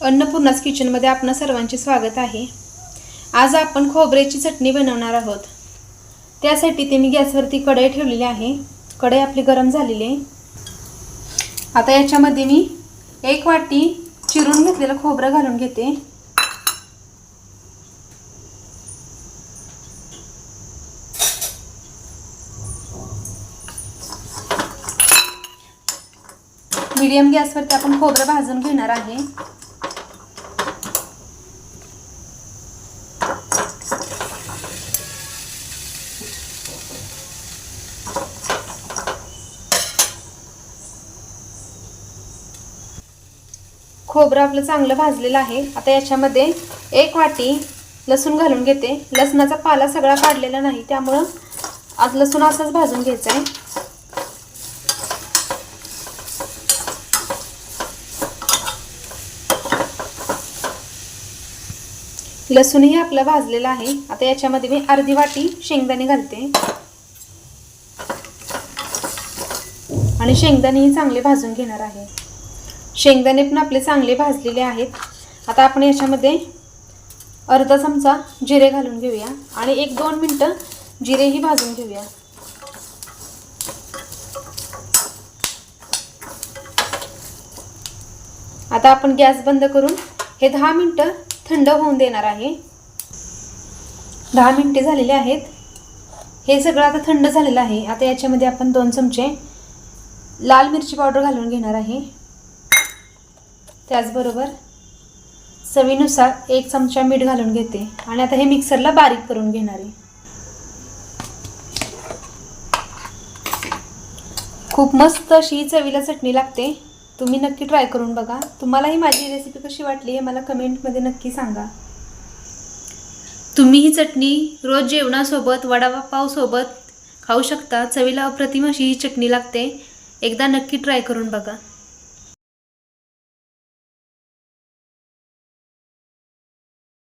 अन्नपूर्णा's किचनमध्ये आपणा सर्वांचे स्वागत आहे। आज आपण खोबऱ्याची चटणी बनवणार आहोत। त्यासाठी मी गॅसवरती कढई ठेवलेली आहे। कढई आपली गरम झालेली आहे। आता याच्यामध्ये मी 1 वाटी चिरून घेतलेलं खोबरं घालून घेते। मीडियम गॅसवरती आपण खोबरं भाजून घेणार आहे। खोबरं आपलं चांगलं भाजलेलं आहे। आता याच्यामध्ये 1 वाटी लसूण घालून घेते। लसणाचा पाला सगळा काढलेला नाही, त्यामुळे आज लसूण असंच भाजून घ्यायचं आहे। लसूणही आपला भाजलेला आहे। आता याच्यामध्ये मी अर्धी वाटी शेंगदाणे घालते आणि शेंगदाणेही चांगले भाजून घेणार आहे। शेंगदाणे पण आपले चांगले भाजलेले आहेत। आता आपण याच्यामध्ये अर्धा चमचा जिरे घालून घेऊया आणि 1-2 मिनिटं जिरेही भाजून घेऊया। आता आपण गॅस बंद करून हे 10 मिनिटं थंड होऊन देणार आहे। 10 मिनिटे झालेले आहेत। हे सगळं आता थंड झालेलं आहे। आता याच्यामध्ये आपण 2 चमचे लाल मिरची पावडर घालून घेणार आहे। त्याचबरोबर चवीनुसार 1 चमचा मीठ घालून घेते आणि आता हे मिक्सरला बारीक करून घेणार आहे। खूप मस्त अशी चवीला चटणी लागते। तुम्ही नक्की ट्राय करून बघा। तुम्हाला ही माझी रेसिपी कशी वाटली हे मला कमेंटमध्ये नक्की सांगा। तुम्ही ही चटणी रोज जेवणासोबत वडापाव सोबत खाऊ शकता। चवीला अप्रतिम अशी ही चटणी लागते। एकदा नक्की ट्राय करून बघा।